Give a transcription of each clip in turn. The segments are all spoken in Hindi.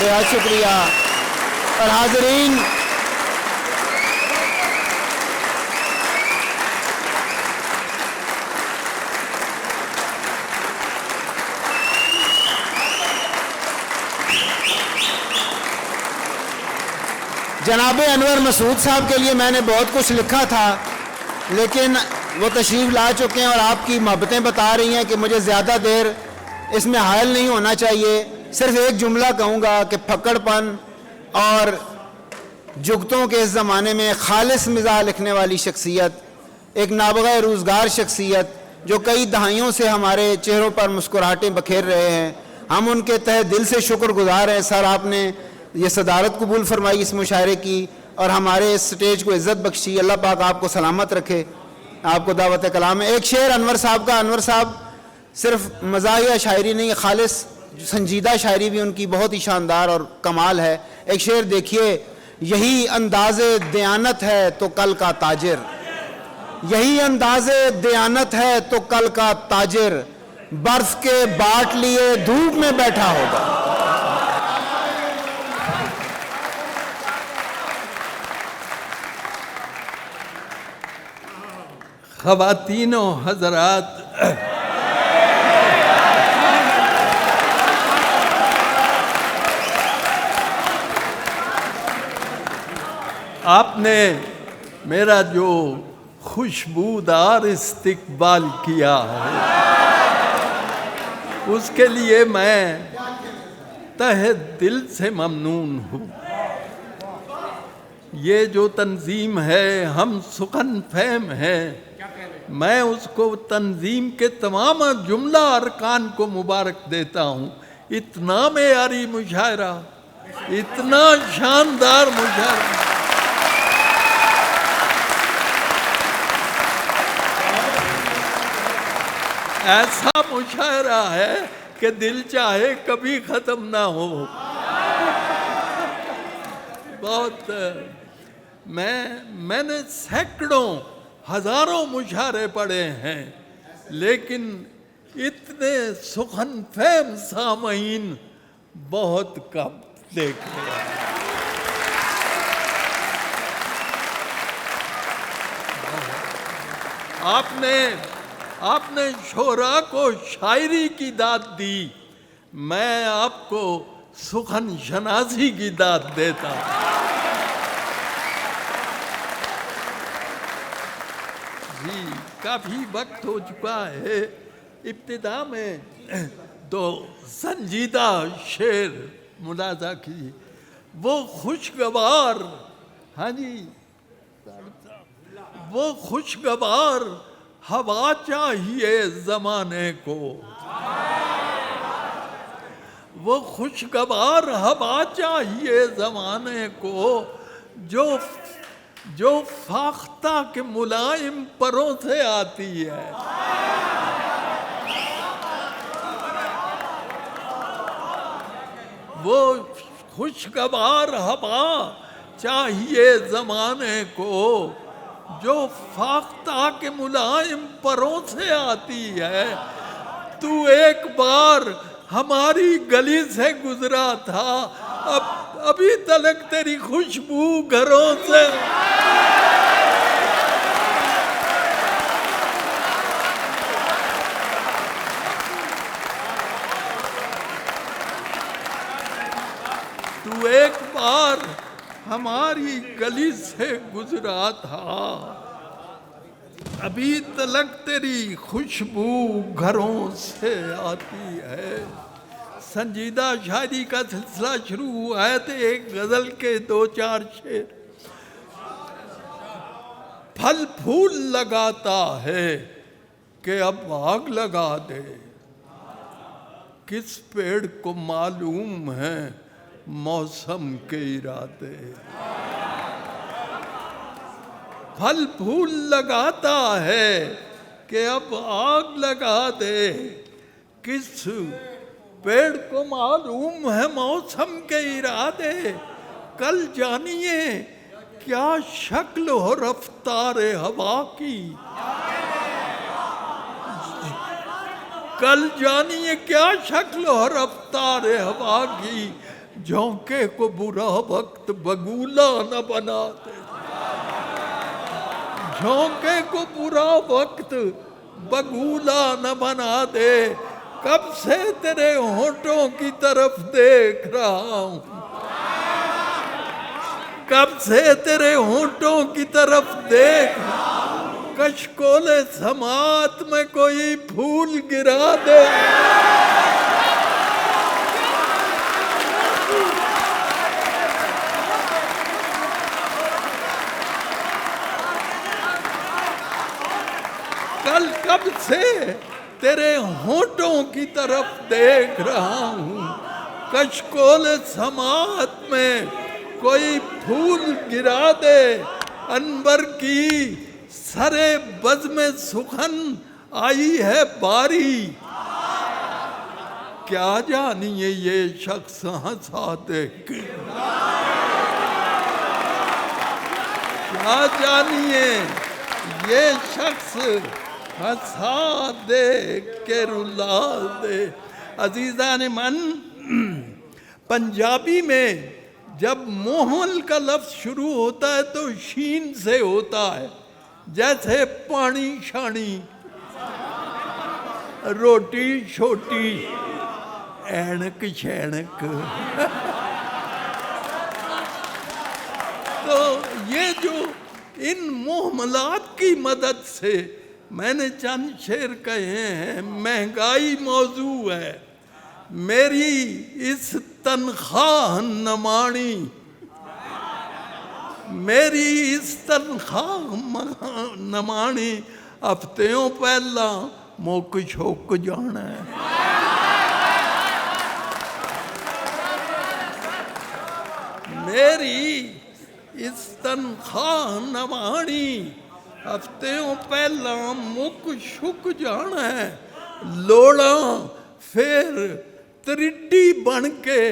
बेहद शुक्रिया। और हाज़रीन, जनाब अनवर मसूद साहब के लिए मैंने बहुत कुछ लिखा था, लेकिन वो तशरीफ़ ला चुके हैं और आपकी मोहब्बतें बता रही हैं कि मुझे ज़्यादा देर इसमें हायल नहीं होना चाहिए। सिर्फ एक जुमला कहूँगा कि फक्कड़पन और जुगतों के इस ज़माने में खालिस मिजाज लिखने वाली शख्सियत, एक नाबगा रोज़गार शख्सियत जो कई दहाइयों से हमारे चेहरों पर मुस्कुराहटें बखेर रहे हैं, हम उनके तहे दिल से शुक्रगुजार हैं। सर, आपने ये सदारत कबूल फरमाई इस मुशायरे की और हमारे इस स्टेज को इज़्ज़त बख्शी। अल्लाह पाक आपको सलामत रखे, आपको दावत कलाम है। एक शेर अनवर साहब का, अनवर साहब सिर्फ मज़ाहिया शायरी नहीं, खालिस संजीदा शायरी भी उनकी बहुत ही शानदार और कमाल है। एक शेर देखिए, यही अंदाज़े दयानत है तो कल का ताजिर, यही अंदाज़े दयानत है तो कल का ताजिर, बर्फ के बाट लिए धूप में बैठा होगा। ख़वातीनो हज़रात, आपने मेरा जो खुशबूदार इस्तकबाल किया है, उसके लिए मैं तहे दिल से ममनून हूँ। ये जो तंजीम है, हम सुखन फहम है, मैं उसको तंजीम के तमाम जुमला अरकान को मुबारक देता हूँ। इतना मेयारी मुशायरा, इतना शानदार मुशायरा, ऐसा मुशायरा है कि दिल चाहे कभी ख़त्म ना हो। बहुत मैंने सैकड़ों हज़ारों मुशायरे पढ़े हैं, लेकिन इतने सुखन फहम सामईन बहुत कम देखे हैं। आपने शोरा को शायरी की दाद दी, मैं आपको सुखन शनासी की दाद देता हूँ। जी, काफ़ी वक्त हो चुका है। इब्तिदा में तो संजीदा शेर मुलाजा कीजिए। वो खुशगवार, हाँ जी, वो खुशगवार हवा चाहिए ज़माने को, वो खुशगवार हवा चाहिए ज़माने को, जो फाख्ता के मुलायम परों से आती है। वो खुशगवार हवा चाहिए ज़माने को, जो फाख्ता के मुलायम परों से आती है। तू एक बार हमारी गली से गुजरा था, अभी तक तेरी खुशबू घरों से। तू एक बार हमारी गली से गुजरा था, अभी तक तेरी खुशबू घरों से आती है। संजीदा शायरी का सिलसिला शुरू हुआ है तो एक गजल के 2-4 शेर। फल फूल लगाता है कि अब आग लगा दे, किस पेड़ को मालूम है मौसम के इरादे। फल फूल लगाता है कि अब आग लगा दे, किस पेड़ को मालूम है मौसम के इरादे। कल जानिए क्या शक्ल हो रफ्तारे हवा की, कल जानिए क्या शक्ल हो रफ्तारे हवा की। झोंके को बुरा वक्त बगूला न बना दे, झोंके को बुरा वक्त बगूला न बना दे, कब से तेरे होठों की तरफ देख रहा हूं, कब से तेरे होठों की तरफ देख, कशकोले समात में कोई फूल गिरा दे। कल कब से तेरे होठों की तरफ देख रहा हूं, कशकोले समात में कोई फूल गिरा दे, अनबर की सरे बज़ में सुखन आई है बारी, क्या जानिए ये शख्स हंसा देख, क्या जानिए ये शख्स हंसा दे के रुला दे। अजीज़ान मन, पंजाबी में जब मोहल का लफ्ज़ शुरू होता है तो शीन से होता है, जैसे पानी शानी, रोटी छोटी, ऐनक शैनक। तो ये जो इन मोहमलात की मदद से मैंने चंद शेर कहे हैं, महंगाई मौजू है, मेरी इस तनख्वाह नमाणी, मेरी इस तनख्वाह नमाणी, हफ्तियों पहला मुक छुक जाना है। मेरी इस तनख्वाह नमाणी, हफ्तियों पहला मुक छुक जाना है, लोड़ा फिर त्रिड्डी बन के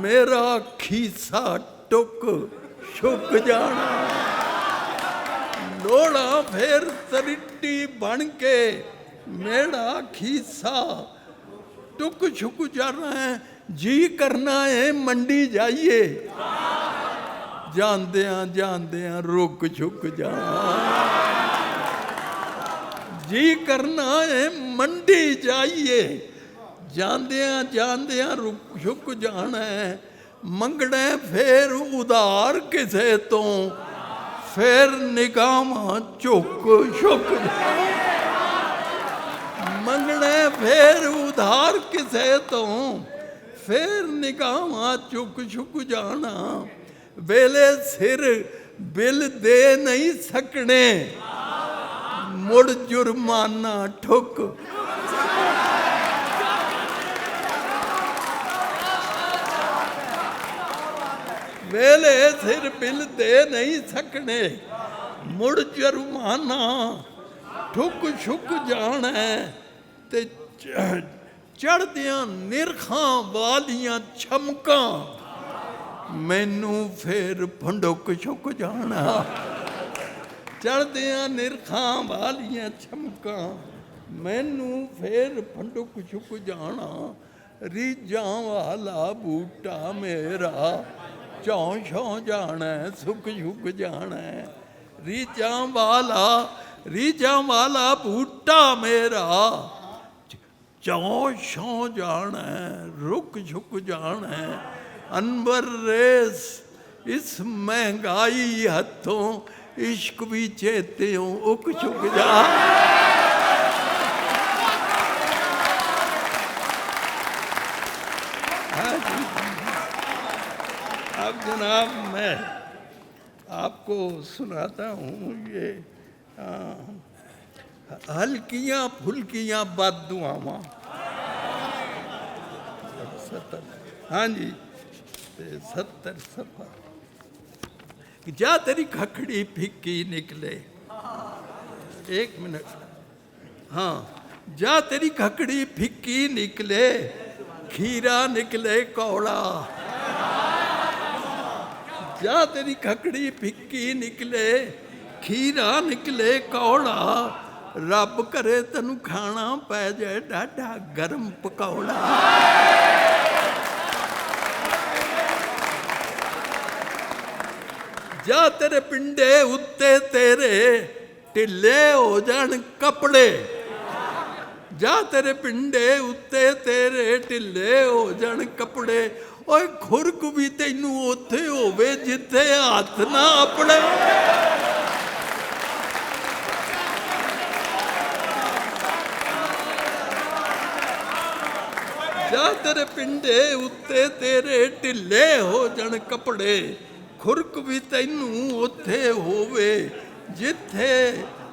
मेरा खीसा टुक छुक जाना, लोड़ा फिर त्रिड्डी बन के मेरा खीसा टुक छुक जाना है, जी करना है मंडी जाइए, जांदियां रुक छुक जाना, जी करना है मंडी जाइए, जांदियां रुक छुक जाना है, मंगने फिर उधार किसे तो, फिर निगाहां झुक छुक, मंगने फिर उधार किसे तो, फिर निगाहां झुक छुक जाना, वेले सिर बिल दे नहीं सकने, मुड़ जुर्माना ठुक, वेले सिर बिल दे नहीं सकने, मुड़ जुर्माना ठुक छुक जाना है, ते चढ़दियां निरखां वालियां छमकां, मैनू फिर फंडुक छुक जाना, चढ़दियां निरखां वालियां छमकां, मैनू फिर फंडुक छुक जाना, रीझां वाला बूटा मेरा चौं छौं जाना, सुख छुक जाना, रीझां वाला बूटा मेरा चौं छौं जाना, रुक छुक जाना, अनबर रेस इस महंगाई हथों, इश्क भी चेत्यों उक छुक जा। अब जनाब मैं आपको सुनाता हूँ ये हल्कियाँ फुल्कियाँ बद्दुआवां। हाँ जी, 70 सफा। जा तेरी खखड़ी फिक्की निकले, एक मिनट, हाँ, जा तेरी खखड़ी फिक्की निकले, खीरा निकले कौड़ा, जा तेरी खखड़ी फिक्की निकले, खीरा निकले कौड़ा, रब करे तैनू खाना पै जाए डाढा गरम पकौड़ा। जा तेरे पिंडे उत्ते तेरे ढिले हो जान कपड़े, जा तेरे पिंडे उत्ते तेरे ढिले हो जान कपड़े, ओए खुरक भी तैनू उत्थे होवे जिथे हथ ना अपने। जा तेरे पिंडे उत्ते तेरे ढिले हो जान कपड़े, खुरक भी तैनू उत्थे होवे जिथे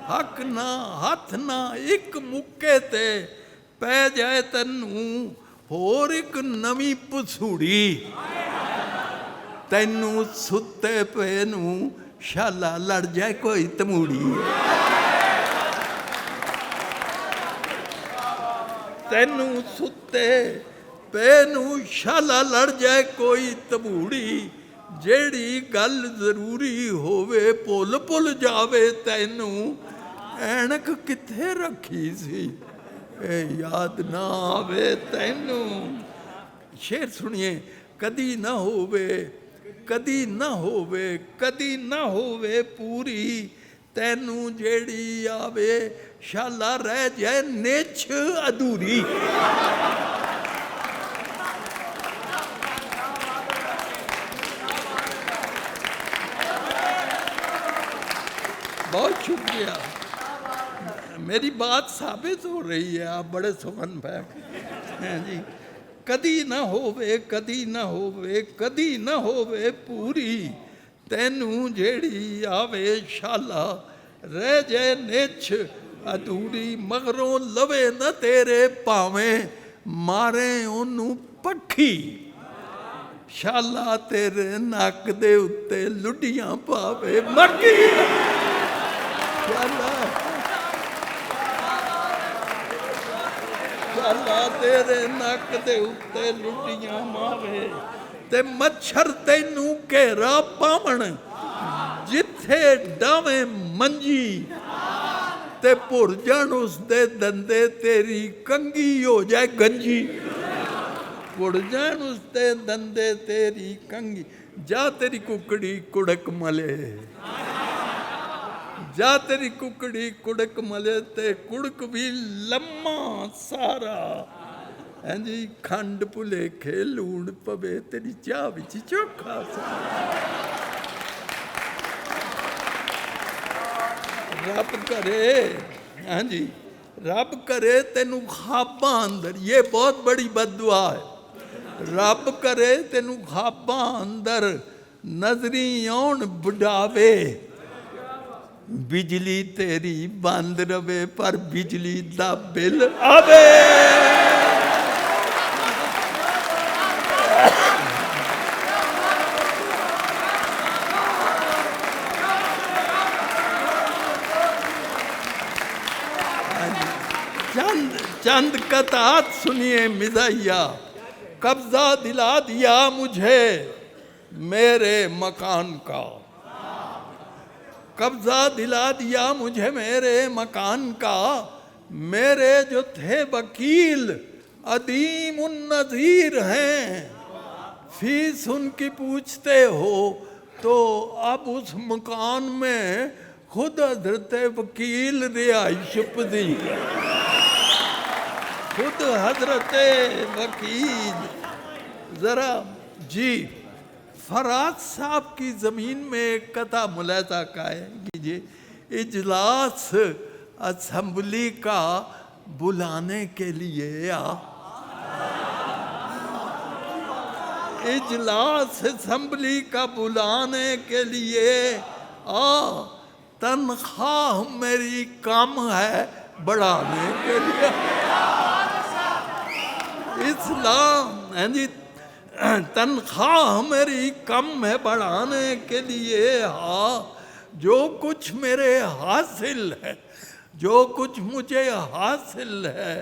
हक ना हथ ना एक मुक्के ते पै जाए तैनू होर एक नवी पसूड़ी, तैनू सुते पे नू शाला लड़ जाए कोई तमूड़ी, तैनू सुते पे नू शाला लड़ जाए कोई तमूड़ी, जेड़ी गल जरूरी होवे भुल भुल जावे तैनू ऐनक किथे रखी सी ए याद ना आवे तैनू। शेर सुनिए, कदी ना होवे कदी ना होवे कदी ना होवे पूरी, तैनू जेड़ी आवे शाला रह जाए निछ अधूरी। बहुत शुक्रिया, मेरी बात साबित हो रही है, आप बड़े सुगन हैं जी। कदी ना होवे कदी ना होवे कदी ना होवे पूरी, तैनू जेड़ी आवे शाला रह जाए निछ अधूरी, मगरों लवे न तेरे पावें मारे ओनू पखी, शाला तेरे नक दे उत्ते लुडियां पावे मक्की, शाला तेरे नक दे उत्ते लुडियां मावे, ते मच्छर तैनू घेरा पावण जिथे डावे मंजी, ते भुर जान उस दे दंदे तेरी कंगी हो जाए गंजी, भुर जान उस दे दंदे तेरी कंगी, जा तेरी कुकड़ी कुड़क मले, जा तेरी कुकड़ी कुड़क मले ते कुड़क भी लम्मा सारा, हैं जी खंड भुलेखे लूण पवे तेरी चाह विच चोखा सा। रब करे, हाँ जी रब करे तेनू ख्वाबां अंदर, ये बहुत बड़ी बद्दुआ है, रब करे तेनू ख्वाबां अंदर नजरी आउण बुढ़ावे, बिजली तेरी बंद रवे पर बिजली दा बिल आवे। चंद चंद कतात सुनिए मिजाइया, कब्जा दिला दिया मुझे मेरे मकान का, कब्जा दिला दिया मुझे मेरे मकान का, मेरे जो थे वकील अदीम उन नज़ीर हैं, फीस उनकी पूछते हो तो अब उस मकान में खुद हजरत वकील रिहाइश पजीर, खुद हजरत वकील। जरा जी फराज साहब की ज़मीन में एक कथा मुलाजा कीजिए, इजलास असम्बली का बुलाने के लिए आ, इजलास असम्बली का बुलाने के लिए आ, तनख्वाह मेरी कम है बढ़ाने के लिए, इस्लाम है जी तनख्वाह मेरी कम है बढ़ाने के लिए, हाँ जो कुछ मेरे हासिल है, जो कुछ मुझे हासिल है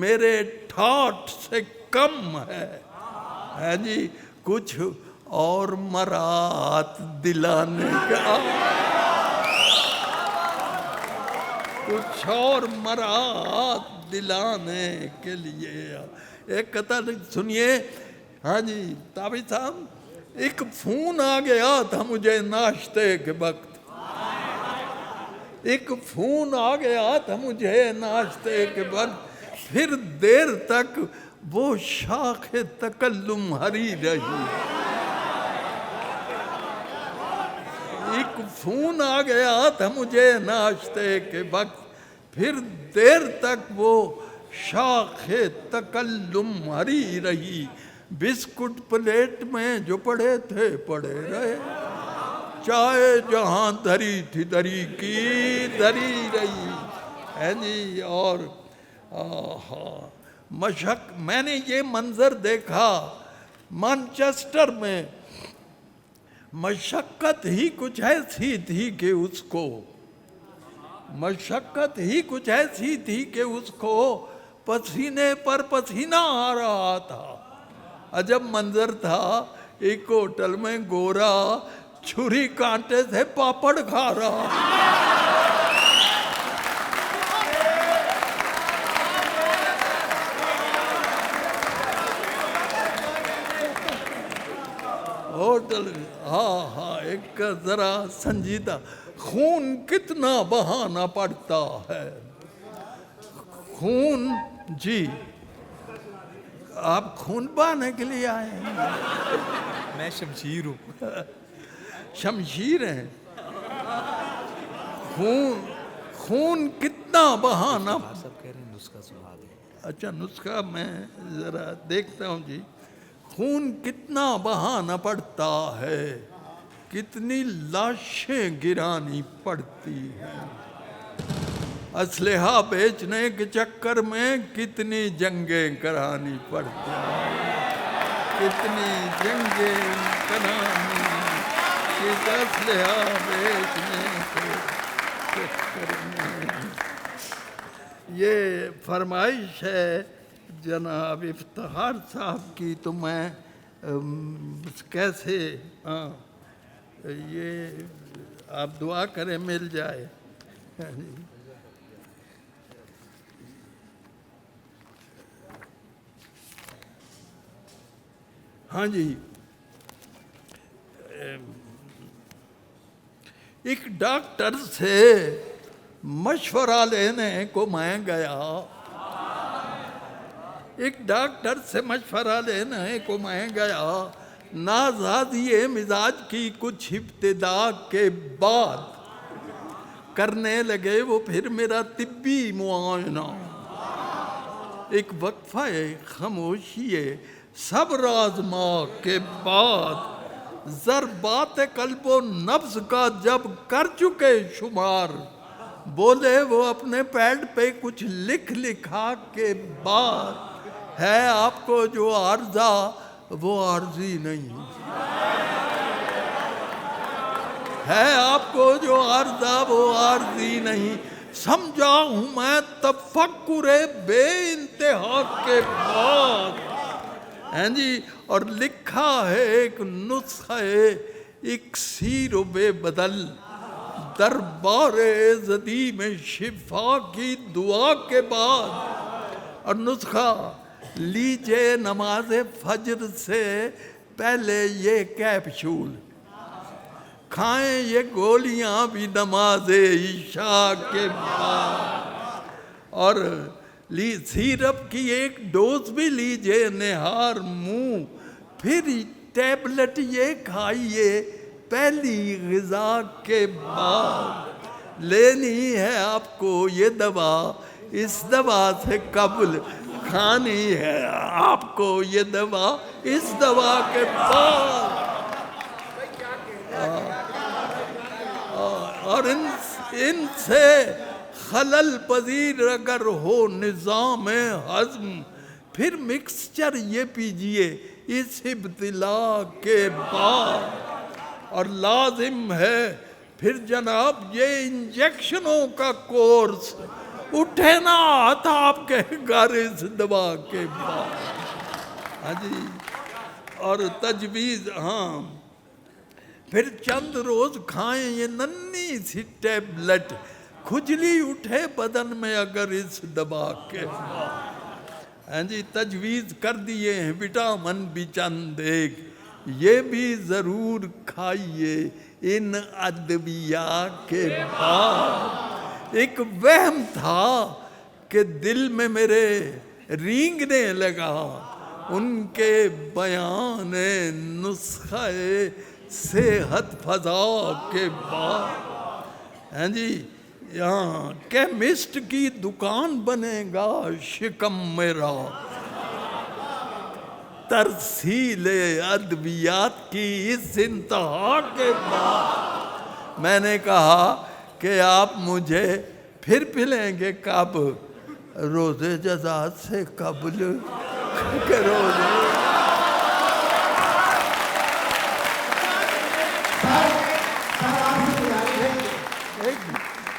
मेरे ठाठ से कम है जी, कुछ और मरात दिलाने का, कुछ और मरात दिलाने के लिए। एक कथा सुनिए, हाँ जी ताबी साहब, एक फोन आ गया था मुझे नाश्ते के वक्त, एक फोन आ गया था मुझे नाश्ते के वक्त, फिर देर तक वो शाखे तकल्लुम हरी रही। एक फोन आ गया था मुझे नाश्ते के वक्त, फिर देर तक वो शाखे तकल्लुम हरी रही। बिस्कुट प्लेट में जो पड़े थे पड़े रहे, चाय जहां धरी थी धरी की धरी रही है जी। और मैंने ये मंजर देखा मैनचेस्टर में, मशक्कत ही कुछ ऐसी थी कि उसको, मशक्कत ही कुछ ऐसी थी कि उसको पसीने पर पसीना आ रहा था। अजब मंजर था, एक होटल में गोरा छुरी कांटे से पापड़ खा रहा। होटल, हाँ, एक जरा संजीदा, खून कितना बहाना पड़ता है। खून जी, आप खून बहाने के लिए आए हैं? मैं शमशीर हूँ। शमशीर हैं। खून कितना बहाना। सब कह रहे हैं नुस्खा सुना दे। अच्छा, नुस्खा मैं जरा देखता हूँ जी। खून कितना बहाना पड़ता है, कितनी लाशें गिरानी पड़ती हैं, असलहा बेचने के चक्कर में कितनी जंगें करानी पड़ती हैं, कितनी जंगें करानी, किस असलहा बेचने के चक्कर में। ये फरमाइश है जनाब इफ्तिखार साहब की, तो मैं कैसे, ये आप दुआ करें मिल जाए। हाँ जी, एक डॉक्टर से मशवरा लेने को मैं गया, एक डॉक्टर से मशवरा लेने को मैं गया। नाज़ादी मिजाज की कुछ इब्तिदा के बाद करने लगे वो फिर मेरा तिब्बी मुआयना। एक वक्फा खामोशी सब्र आज़मा के बाद ज़रबात कल्बो नफ्स का जब कर चुके शुमार, बोले वो अपने पैड पे कुछ लिख लिखा के बाद, है आपको जो आर्जा वो आर्जी नहीं है, आपको जो आर्जा वो आर्जी नहीं। समझा हूं मैं तफक्कुरे बेइंतहा के बाद, हैं जी। और लिखा है एक नुस्खा इक्सीर बेबदल, दरबारे ज़दी में शिफा की दुआ के बाद। और नुस्खा, लीजिए नमाज फजर से पहले ये कैप्सूल, खाएं ये गोलियां भी नमाज ईशा के बाद, और सिरप की एक डोज भी लीजिए निहार मुंह, फिर टैबलेट ये खाइए पहली ग़िज़ा के बाद। लेनी है आपको ये दवा, इस दवा से कब्ल खानी है आपको ये दवा, इस दवा के बाद। और इनसे खलल पजीर अगर हो निज़ाम हज़म, फिर मिक्सचर ये पीजिए इस इब्तिला के बाद। और लाजिम है फिर जनाब ये इंजेक्शनों का कोर्स, उठे ना आता आपके घर इस दवा के बाद। हाँ जी, और तजवीज़, हाँ, फिर चंद रोज खाएं ये नन्ही सी टैबलेट, खुजली उठे बदन में अगर इस दवा के बाद। हाँ जी, तजवीज़ कर दिए हैं विटामिन भी चंद एक, ये भी ज़रूर खाइए इन अदविया के बाद। एक वहम था कि दिल में मेरे रींगने लगा उनके बयान नुस्खे सेहत फजा के बाद। हैं जी, यहाँ केमिस्ट की दुकान बनेगा शिकम मेरा, तरसीले अद्वियात की इस इंतहा के बाद। मैंने कहा कि आप मुझे फिर पिलेंगे कब? रोज़े जज़ा से कबल के रोज़े।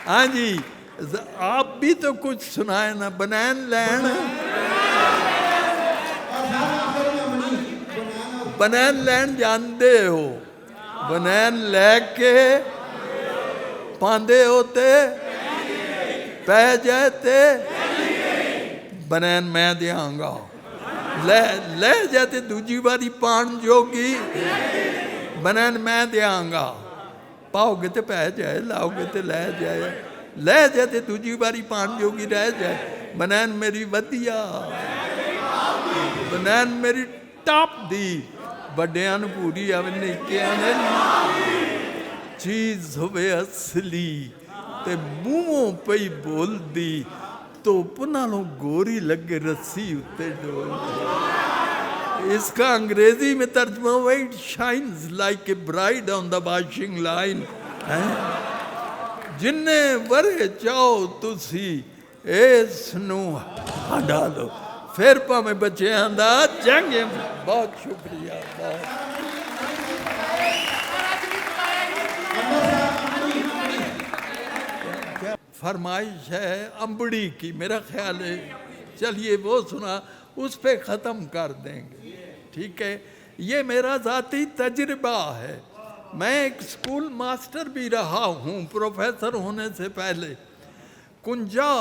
हाँ जी, आप भी तो कुछ सुनाए ना। बनैन लैंड, बनैन लैंड जानते हो? बनैन लैके पांदे होते पै जाते, बनैन मैं दियांगा। ले जाते दूजी बारी पान जोगी, बनैन मैं दियांगा। पाओगे तो पै जाए, लाओगे तो ले जाए। ले जाते दूजी बारी पान जोगी रह जाए। बनैन मेरी वधिया, बनैन मेरी टॉप दी। ਵੱਡਿਆਂ ਨੂੰ ਪੂਰੀ ਆਵੇ, ਨਿੱਕਿਆਂ ਨੇ ਚੀਜ਼ ਹੋਵੇ ਅਸਲੀ ਤੇ ਮੂੰਹੋਂ ਪਈ ਬੋਲਦੀ, ਧੁੱਪ ਨਾਲੋਂ ਗੋਰੀ ਲੱਗੇ ਰੱਸੀ ਉੱਤੇ ਡੋਲਦੀ। इसका अंग्रेजी में तर्जमा हुआ, it shines like a bride on the washing line. जिन्ने वरे चाहो तुसी इस नूं हटा दो, फिर भावें बच्चों का चंगे। बहुत शुक्रिया। फरमाइश है अंबड़ी की, मेरा ख्याल है, चलिए वो सुना, उस पे ख़त्म कर देंगे। ठीक है, ये मेरा ज़ाती तजुर्बा है। मैं एक स्कूल मास्टर भी रहा हूँ प्रोफेसर होने से पहले। कुंजा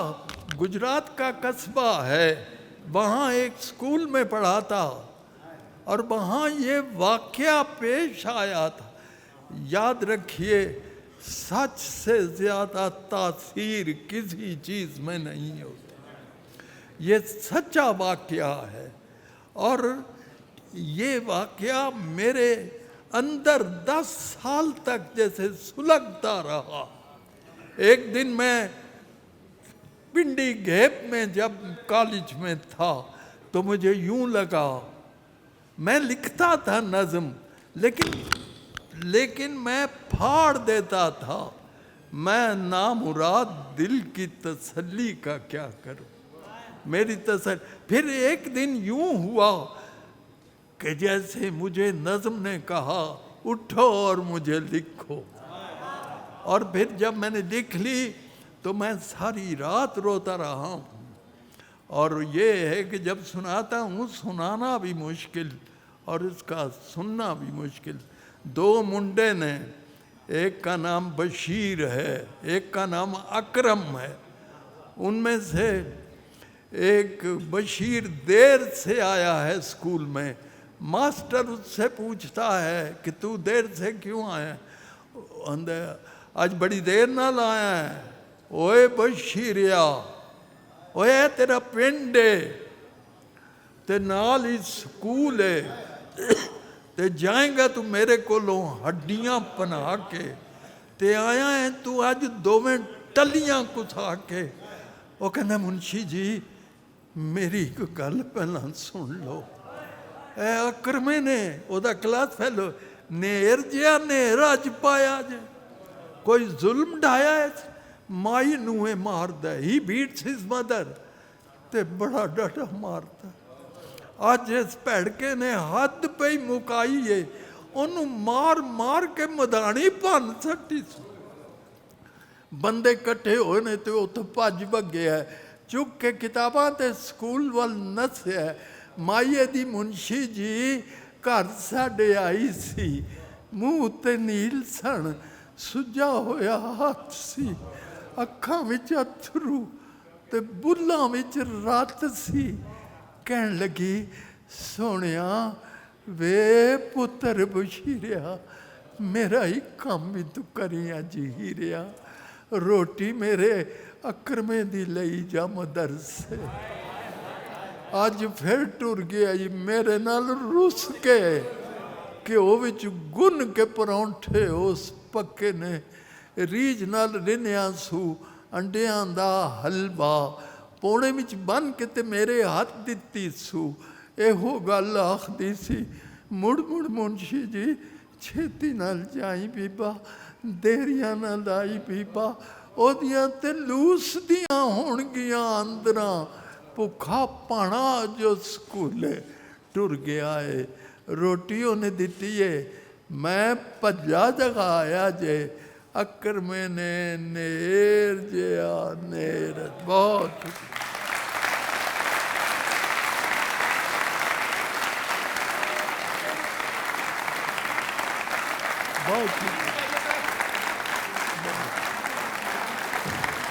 गुजरात का कस्बा है, वहाँ एक स्कूल में पढ़ा था और वहाँ ये वाक़या पेश आया था। याद रखिए, सच से ज़्यादा तासीर किसी चीज़ में नहीं होती। ये सच्चा वाक़या है और ये वाक़या मेरे अंदर 10 साल तक जैसे सुलगता रहा। एक दिन मैं पिंडी घेप में जब कॉलेज में था तो मुझे यूं लगा, मैं लिखता था नज़म, लेकिन मैं फाड़ देता था। मैं नामुराद दिल की तसल्ली का क्या करूं, मेरी तसल्ली। फिर एक दिन यूं हुआ कि जैसे मुझे नज़म ने कहा उठो और मुझे लिखो। और फिर जब मैंने लिख ली तो मैं सारी रात रोता रहा हूँ। और ये है कि जब सुनाता हूँ, सुनाना भी मुश्किल और इसका सुनना भी मुश्किल। 2 मुंडे ने, एक का नाम बशीर है, एक का नाम अकरम है। उनमें से एक बशीर देर से आया है स्कूल में। मास्टर उससे पूछता है कि तू देर से क्यों आया? आज बड़ी देर ना लाया है। ओए बशीरिया, ओए तेरा पिंड है ते नाल ही स्कूल है, ते जाएगा तू मेरे कोलों हड्डियां पना के ते आया है तू अज दोवें टलियां कुसा के। वो कहना मुंशी जी मेरी एक गल पहला सुन लो। ए अकरमे ने ओदा क्लास फेलो नेर जिया नेर अज पाया जे, कोई जुल्म ढाया है, माई नूहे मारदा, ही बीट्स हिज मदर, ते बड़ा डाटा मारता। अज इस भैड़के ने हद पे ही मुकाई है, ओनू मार मार के मदानी भन सटी। बंदे कट्ठे होए ने ते उत्थों भज भगे है, चुक के किताबां ते स्कूल वल नस्या। माईए दी मुंशी जी घर साडे आई सी, मूँह ते नील सन, सुजा होया हाथ सी, अखां विच अथरू ते बुल्लां विच रत सी। कहन लगी सोनिया ਵੇ ਪੁੱਤਰ ਬਸ਼ੀਰਿਆ ਮੇਰਾ ਹੀ ਕੰਮ ਵੀ ਤੂੰ ਕਰੀ ਅੱਜ ਹੀਰਿਆ ਰੋਟੀ ਮੇਰੇ ਅਕਰਮੇ ਦੀ ਲਈ ਜਾ ਮਦਰਸੇ ਅੱਜ ਫਿਰ ਟੁਰ ਗਿਆ ਜੀ ਮੇਰੇ ਨਾਲ ਰੁੱਸ ਕੇ ਘਿਓ ਵਿੱਚ ਗੁੰਨ ਕੇ ਪਰੌਂਠੇ ਉਸ ਪੱਕੇ ਨੇ ਰੀਝ ਨਾਲ ਰਿੰਨਿਆ ਸੂ ਅੰਡਿਆਂ ਦਾ ਹਲਵਾ ਪੌਣੇ ਵਿੱਚ ਬੰਨ ਕੇ ਤੇ ਮੇਰੇ ਹੱਥ ਦਿੱਤੀ ਸੂ ਇਹੋ ਗੱਲ ਆਖਦੀ ਸੀ ਮੁੜ ਮੁੜ ਮੁਨਸ਼ੀ ਜੀ ਛੇਤੀ ਨਾਲ ਜਾਈ ਬੀਬਾ ਦੇਰੀਆਂ ਨਾ ਲਾਈ ਬੀਬਾ ਉਹਦੀਆਂ ਤੇ ਲੂਸਦੀਆਂ ਹੋਣਗੀਆਂ ਅੰਦਰਾਂ ਭੁੱਖਾ ਪਾਣਾ ਜੋ ਸਕੂਲੇ ਟੁਰ ਗਿਆ ਏ ਰੋਟੀ ਉਹਨੇ ਦਿੱਤੀ ਏ ਮੈਂ ਭੱਜਾ ਜਗਾ ਆਇਆ ਜੇ ਅਕਰ ਮੈਨੇ ਨੇਰ ਜਿਆ ਨੇਰ ਬਹੁਤ ਬਹੁਤ